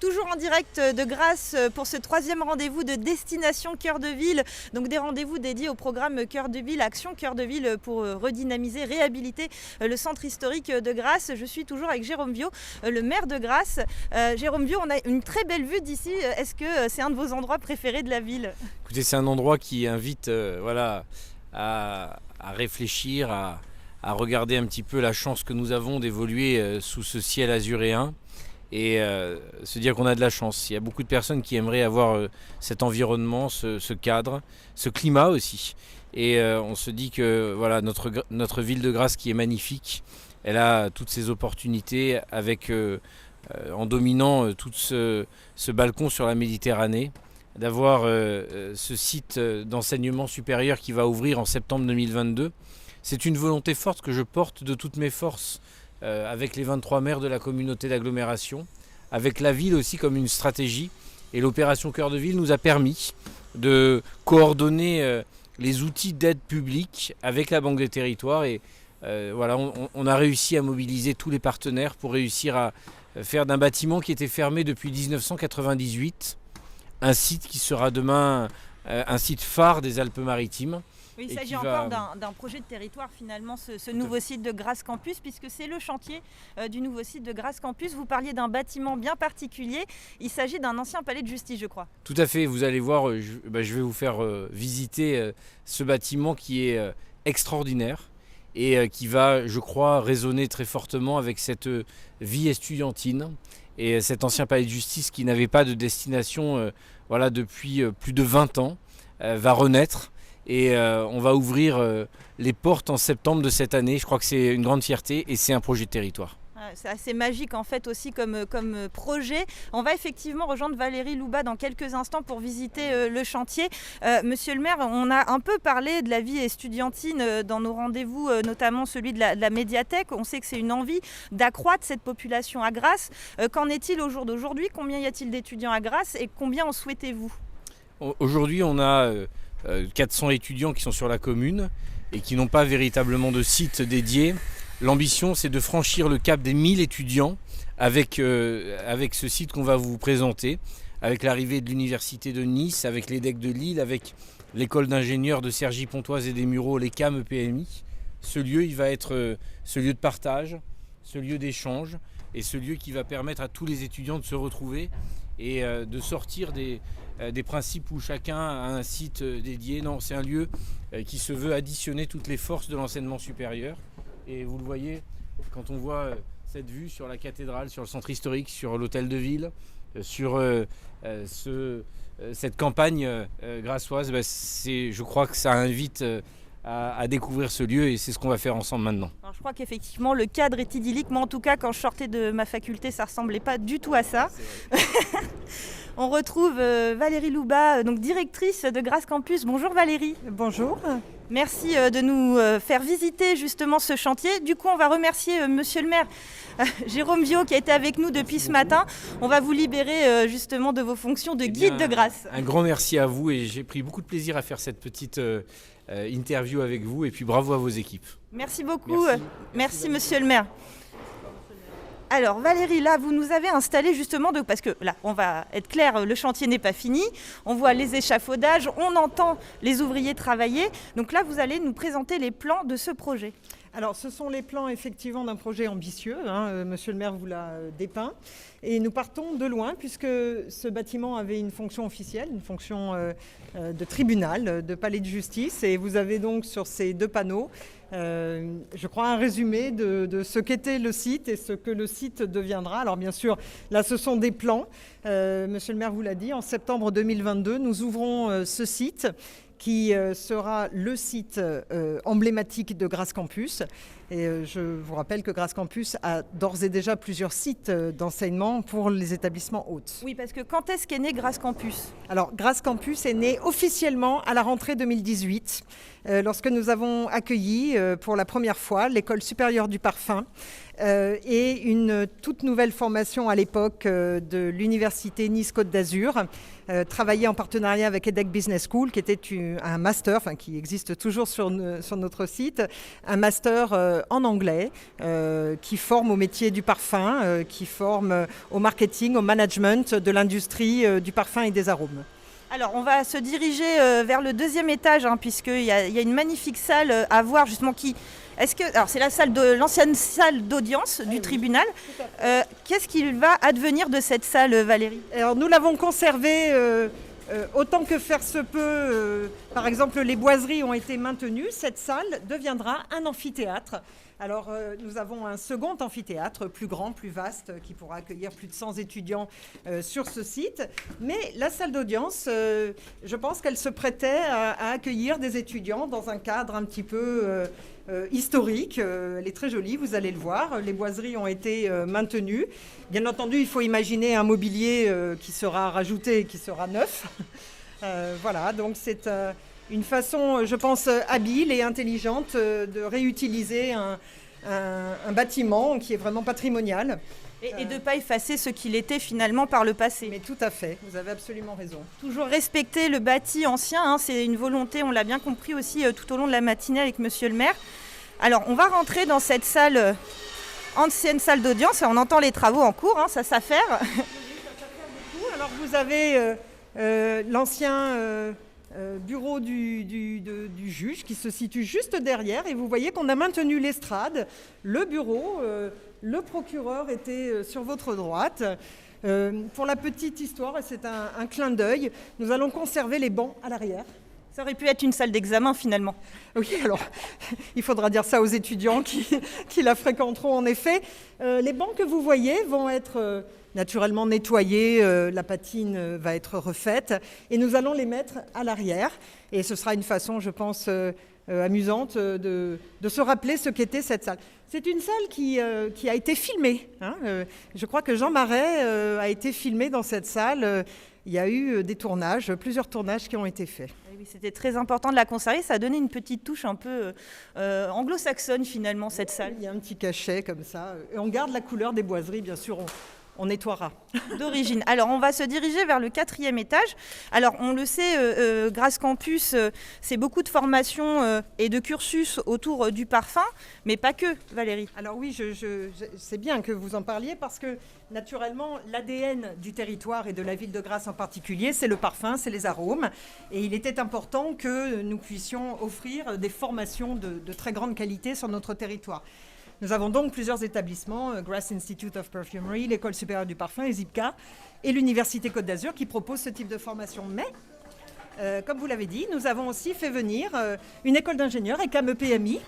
Toujours en direct de Grasse pour ce 3e rendez-vous de Destination Cœur de Ville. Donc des rendez-vous dédiés au programme Cœur de Ville, Action Cœur de Ville pour redynamiser, réhabiliter le centre historique de Grasse. Je suis toujours avec Jérôme Viaud, le maire de Grasse. Jérôme Viaud, on a une très belle vue d'ici. Est-ce que c'est un de vos endroits préférés de la ville ? Écoutez, c'est un endroit qui invite à réfléchir, à regarder un petit peu la chance que nous avons d'évoluer sous ce ciel azuréen. Et se dire qu'on a de la chance. Il y a beaucoup de personnes qui aimeraient avoir cet environnement, ce cadre, ce climat aussi. Et on se dit que voilà, notre ville de Grasse qui est magnifique, elle a toutes ces opportunités avec, en dominant tout ce balcon sur la Méditerranée, d'avoir ce site d'enseignement supérieur qui va ouvrir en septembre 2022. C'est une volonté forte que je porte de toutes mes forces, avec les 23 maires de la communauté d'agglomération, avec la ville aussi comme une stratégie. Et l'opération Cœur de Ville nous a permis de coordonner les outils d'aide publique avec la Banque des Territoires. Et voilà, on a réussi à mobiliser tous les partenaires pour réussir à faire d'un bâtiment qui était fermé depuis 1998 un site qui sera demain un site phare des Alpes-Maritimes. Oui, il s'agit encore d'un projet de territoire finalement, ce nouveau site de Grasse Campus, puisque c'est le chantier du nouveau site de Grasse Campus. Vous parliez d'un bâtiment bien particulier, il s'agit d'un ancien palais de justice, je crois. Tout à fait, vous allez voir, je vais vous faire visiter ce bâtiment qui est extraordinaire et qui va, je crois, résonner très fortement avec cette vie estudiantine et cet ancien palais de justice qui n'avait pas de destination depuis plus de 20 ans, va renaître. Et on va ouvrir les portes en septembre de cette année. Je crois que c'est une grande fierté et c'est un projet de territoire. C'est assez magique en fait aussi comme projet. On va effectivement rejoindre Valérie Louba dans quelques instants pour visiter le chantier. Monsieur le maire, on a un peu parlé de la vie estudiantine dans nos rendez-vous, notamment celui de la médiathèque. On sait que c'est une envie d'accroître cette population à Grasse. Qu'en est-il au jour d'aujourd'hui ? Combien y a-t-il d'étudiants à Grasse et combien en souhaitez-vous ? Aujourd'hui, on a 400 étudiants qui sont sur la commune et qui n'ont pas véritablement de site dédié. L'ambition, c'est de franchir le cap des 1000 étudiants avec ce site qu'on va vous présenter, avec l'arrivée de l'Université de Nice, avec l'EDEC de Lille, avec l'école d'ingénieurs de Cergy-Pontoise et des Mureaux, l'ECAM EPMI. Ce lieu, il va être ce lieu de partage, ce lieu d'échange et ce lieu qui va permettre à tous les étudiants de se retrouver et de sortir des principes où chacun a un site dédié. Non, c'est un lieu qui se veut additionner toutes les forces de l'enseignement supérieur. Et vous le voyez, quand on voit cette vue sur la cathédrale, sur le centre historique, sur l'hôtel de ville, sur cette campagne grassoise, je crois que ça invite à découvrir ce lieu et c'est ce qu'on va faire ensemble maintenant. Alors, je crois qu'effectivement le cadre est idyllique. Moi en tout cas quand je sortais de ma faculté ça ressemblait pas du tout à ça. On retrouve Valérie Louba, donc directrice de Grasse Campus. Bonjour Valérie. Bonjour. Merci de nous faire visiter justement ce chantier. Du coup, on va remercier monsieur le maire Jérôme Viaud qui a été avec nous depuis ce matin. On va vous libérer justement de vos fonctions de guide de Grasse. Un grand merci à vous et j'ai pris beaucoup de plaisir à faire cette petite interview avec vous et puis bravo à vos équipes. Merci beaucoup. Merci monsieur le maire. Alors Valérie, là vous nous avez installé justement, parce que là on va être clair, le chantier n'est pas fini, on voit les échafaudages, on entend les ouvriers travailler, donc là vous allez nous présenter les plans de ce projet. Alors ce sont les plans effectivement d'un projet ambitieux, monsieur le maire vous l'a dépeint, et nous partons de loin puisque ce bâtiment avait une fonction officielle, une fonction de tribunal, de palais de justice, et vous avez donc sur ces deux panneaux je crois un résumé de ce qu'était le site et ce que le site deviendra. Alors bien sûr, là ce sont des plans. Monsieur le maire vous l'a dit, en septembre 2022, nous ouvrons ce site qui sera le site emblématique de Grasse Campus. Et je vous rappelle que Grasse Campus a d'ores et déjà plusieurs sites d'enseignement pour les établissements hôtes. Oui, parce que quand est-ce qu'est né Grasse Campus ? Alors, Grasse Campus est né officiellement à la rentrée 2018, lorsque nous avons accueilli pour la première fois l'École supérieure du parfum et une toute nouvelle formation à l'époque de l'Université Nice-Côte d'Azur, travaillée en partenariat avec EDEC Business School, qui était un master, qui existe toujours sur notre site, un master en anglais qui forment au métier du parfum, qui forment au marketing, au management de l'industrie du parfum et des arômes. Alors, on va se diriger vers le deuxième étage, hein, puisqu'il y a une magnifique salle à voir, justement, alors, c'est l'ancienne salle d'audience du tribunal. Qu'est-ce qu'il va advenir de cette salle, Valérie ? Alors, nous l'avons conservée autant que faire se peut. Par exemple, les boiseries ont été maintenues. Cette salle deviendra un amphithéâtre. Alors, nous avons un second amphithéâtre, plus grand, plus vaste, qui pourra accueillir plus de 100 étudiants sur ce site. Mais la salle d'audience, je pense qu'elle se prêtait à accueillir des étudiants dans un cadre un petit peu historique. Elle est très jolie, vous allez le voir. Les boiseries ont été maintenues. Bien entendu, il faut imaginer un mobilier qui sera rajouté et qui sera neuf. Voilà, donc c'est une façon, je pense, habile et intelligente de réutiliser un bâtiment qui est vraiment patrimonial. Et de ne pas effacer ce qu'il était finalement par le passé. Mais tout à fait, vous avez absolument raison. Toujours respecter le bâti ancien, hein, c'est une volonté, on l'a bien compris aussi tout au long de la matinée avec monsieur le maire. Alors, on va rentrer dans cette salle, ancienne salle d'audience, on entend les travaux en cours, hein, ça s'affaire. Alors, vous avez l'ancien bureau du juge qui se situe juste derrière et vous voyez qu'on a maintenu l'estrade, le bureau, le procureur était sur votre droite. Pour la petite histoire, et c'est un clin d'œil, nous allons conserver les bancs à l'arrière. Ça aurait pu être une salle d'examen finalement. Oui, alors il faudra dire ça aux étudiants qui la fréquenteront en effet. Les bancs que vous voyez vont être naturellement nettoyés, la patine va être refaite et nous allons les mettre à l'arrière. Et ce sera une façon, je pense, amusante de se rappeler ce qu'était cette salle. C'est une salle qui a été filmée. Hein. Je crois que Jean Marais a été filmé dans cette salle. Il y a eu des tournages, plusieurs tournages qui ont été faits. Oui, c'était très important de la conserver. Ça a donné une petite touche un peu anglo-saxonne finalement, cette salle. Il y a un petit cachet comme ça. Et on garde la couleur des boiseries, bien sûr. On nettoiera. D'origine. Alors, on va se diriger vers le 4e étage. Alors, on le sait, Grasse Campus, c'est beaucoup de formations et de cursus autour du parfum, mais pas que, Valérie. Alors oui, c'est bien que vous en parliez parce que, naturellement, l'ADN du territoire et de la ville de Grasse en particulier, c'est le parfum, c'est les arômes. Et il était important que nous puissions offrir des formations de très grande qualité sur notre territoire. Nous avons donc plusieurs établissements, Grasse Institute of Perfumery, l'École supérieure du parfum, ESIPCA, et l'Université Côte d'Azur qui proposent ce type de formation. Mais, comme vous l'avez dit, nous avons aussi fait venir une école d'ingénieurs, ECAM-EPMI,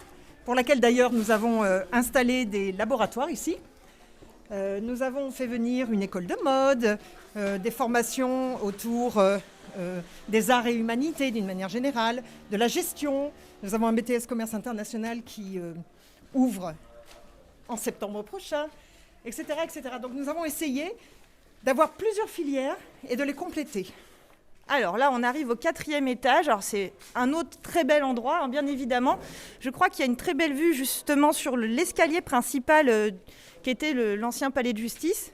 pour laquelle d'ailleurs nous avons installé des laboratoires ici. Nous avons fait venir une école de mode, des formations autour des arts et humanités d'une manière générale, de la gestion. Nous avons un BTS commerce international qui ouvre en septembre prochain, etc., etc. Donc nous avons essayé d'avoir plusieurs filières et de les compléter. Alors là, on arrive au 4e étage. Alors c'est un autre très bel endroit, hein, bien évidemment. Je crois qu'il y a une très belle vue justement sur l'escalier principal qui était l'ancien palais de justice.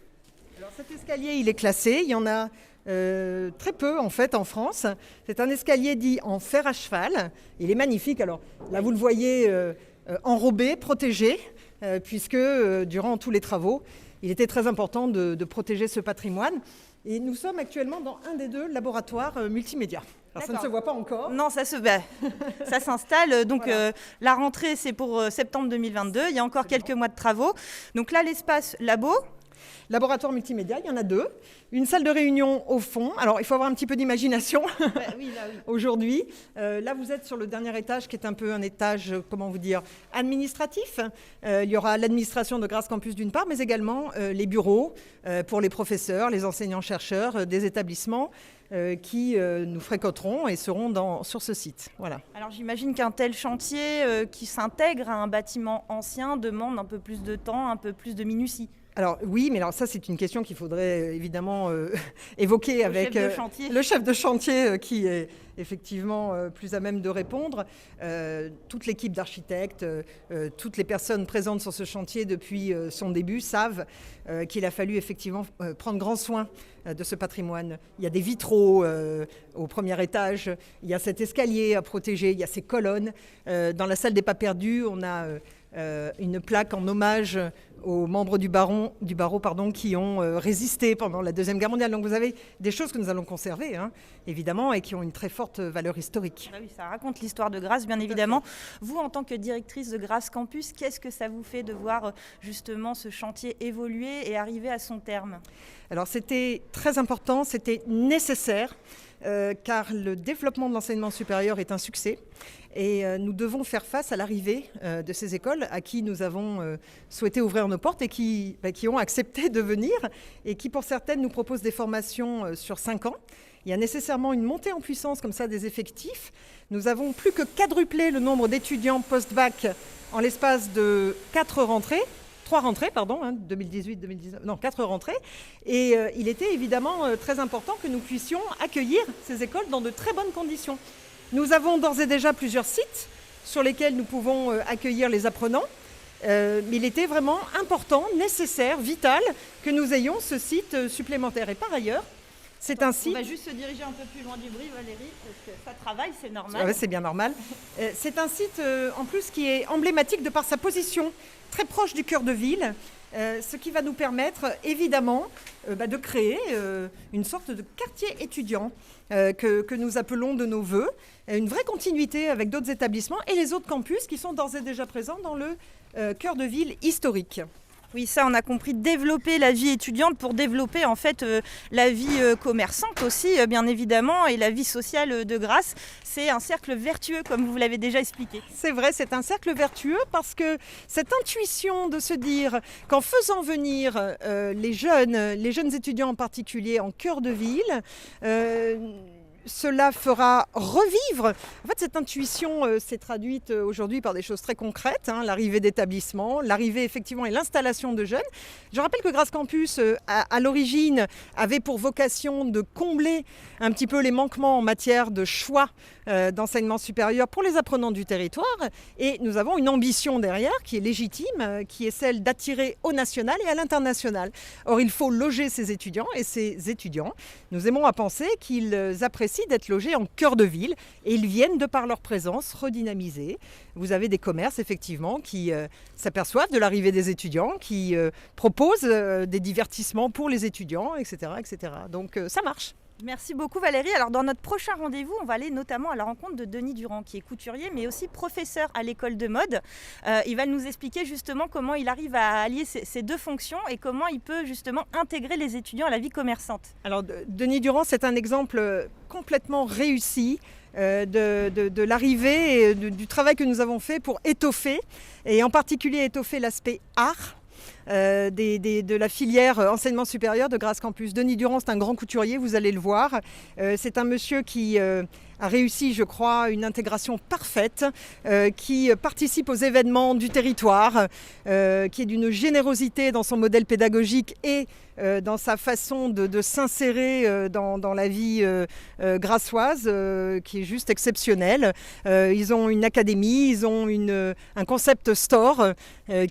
Alors cet escalier, il est classé. Il y en a très peu en fait en France. C'est un escalier dit en fer à cheval. Il est magnifique. Alors là, vous le voyez enrobé, protégé, puisque durant tous les travaux, il était très important de protéger ce patrimoine. Et nous sommes actuellement dans un des 2 laboratoires multimédia. Alors ça ne se voit pas encore. Non, ça s'installe. Donc la rentrée, c'est pour septembre 2022. Il y a encore quelques mois de travaux. Donc là, l'espace labo. Laboratoire multimédia, il y en a 2. Une salle de réunion au fond. Alors, il faut avoir un petit peu d'imagination oui. aujourd'hui. Là, vous êtes sur le dernier étage qui est un peu un étage, comment vous dire, administratif. Il y aura l'administration de Grasse Campus d'une part, mais également les bureaux pour les professeurs, les enseignants-chercheurs des établissements qui nous fréquenteront et seront sur ce site. Voilà. Alors, j'imagine qu'un tel chantier qui s'intègre à un bâtiment ancien demande un peu plus de temps, un peu plus de minutie. Alors oui, mais alors ça c'est une question qu'il faudrait évidemment évoquer avec le chef de chantier qui est effectivement plus à même de répondre. Toute l'équipe d'architectes, toutes les personnes présentes sur ce chantier depuis son début savent qu'il a fallu effectivement prendre grand soin de ce patrimoine. Il y a des vitraux au premier étage, il y a cet escalier à protéger, il y a ces colonnes. Dans la salle des pas perdus, on a une plaque en hommage aux membres du barreau qui ont résisté pendant la Deuxième Guerre mondiale. Donc vous avez des choses que nous allons conserver, hein, évidemment, et qui ont une très forte valeur historique. Ah oui, ça raconte l'histoire de Grasse, bien évidemment. Vous, en tant que directrice de Grasse Campus, qu'est-ce que ça vous fait de voir justement ce chantier évoluer et arriver à son terme? Alors c'était très important, c'était nécessaire, car le développement de l'enseignement supérieur est un succès. Et nous devons faire face à l'arrivée de ces écoles à qui nous avons souhaité ouvrir nos portes et qui ont accepté de venir et qui, pour certaines, nous proposent des formations sur 5 ans. Il y a nécessairement une montée en puissance comme ça des effectifs. Nous avons plus que quadruplé le nombre d'étudiants post-bac en l'espace de 4 rentrées. 3 rentrées, pardon, 2018, 2019, non, 4 rentrées. Et il était évidemment très important que nous puissions accueillir ces écoles dans de très bonnes conditions. Nous avons d'ores et déjà plusieurs sites sur lesquels nous pouvons accueillir les apprenants. Mais il était vraiment important, nécessaire, vital que nous ayons ce site supplémentaire. Et par ailleurs, c'est un site... On va juste se diriger un peu plus loin du bruit, Valérie, parce que ça travaille, c'est normal. Ah ouais, c'est bien normal. C'est un site en plus qui est emblématique de par sa position très proche du cœur de ville, ce qui va nous permettre évidemment de créer une sorte de quartier étudiant que nous appelons de nos voeux, une vraie continuité avec d'autres établissements et les autres campus qui sont d'ores et déjà présents dans le cœur de ville historique. Oui, ça, on a compris, développer la vie étudiante pour développer en fait la vie commerçante aussi, bien évidemment, et la vie sociale de Grasse. C'est un cercle vertueux, comme vous l'avez déjà expliqué. C'est vrai, c'est un cercle vertueux parce que cette intuition de se dire qu'en faisant venir les jeunes étudiants en particulier en cœur de ville, cela fera revivre. En fait, cette intuition s'est traduite aujourd'hui par des choses très concrètes, hein, l'arrivée d'établissements, l'arrivée effectivement et l'installation de jeunes. Je rappelle que Grasse Campus, à l'origine, avait pour vocation de combler un petit peu les manquements en matière de choix d'enseignement supérieur pour les apprenants du territoire. Et nous avons une ambition derrière qui est légitime, qui est celle d'attirer au national et à l'international. Or, il faut loger ces étudiants et ces étudiants, nous aimons à penser qu'ils apprécient d'être logés en cœur de ville et ils viennent de par leur présence redynamiser. Vous avez des commerces effectivement qui s'aperçoivent de l'arrivée des étudiants, qui proposent des divertissements pour les étudiants, etc. etc. Donc ça marche. Merci beaucoup Valérie. Alors dans notre prochain rendez-vous, on va aller notamment à la rencontre de Denis Durand qui est couturier mais aussi professeur à l'école de mode. Il va nous expliquer justement comment il arrive à allier ces deux fonctions et comment il peut justement intégrer les étudiants à la vie commerçante. Alors Denis Durand, c'est un exemple complètement réussi de l'arrivée et du travail que nous avons fait pour étoffer et en particulier étoffer l'aspect art. De la filière enseignement supérieur de Grasse Campus. Denis Durand, c'est un grand couturier, vous allez le voir. C'est un monsieur qui a réussi, je crois, une intégration parfaite, qui participe aux événements du territoire, qui est d'une générosité dans son modèle pédagogique et dans sa façon de s'insérer dans la vie grassoise, qui est juste exceptionnelle. Ils ont une académie, ils ont un concept store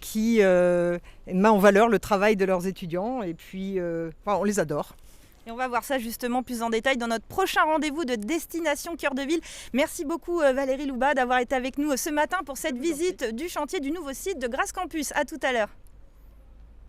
qui met en valeur le travail de leurs étudiants et puis on les adore. Et on va voir ça justement plus en détail dans notre prochain rendez-vous de Destination Cœur de Ville. Merci beaucoup Valérie Louba d'avoir été avec nous ce matin pour cette visite du chantier du nouveau site de Grasse Campus. À tout à l'heure.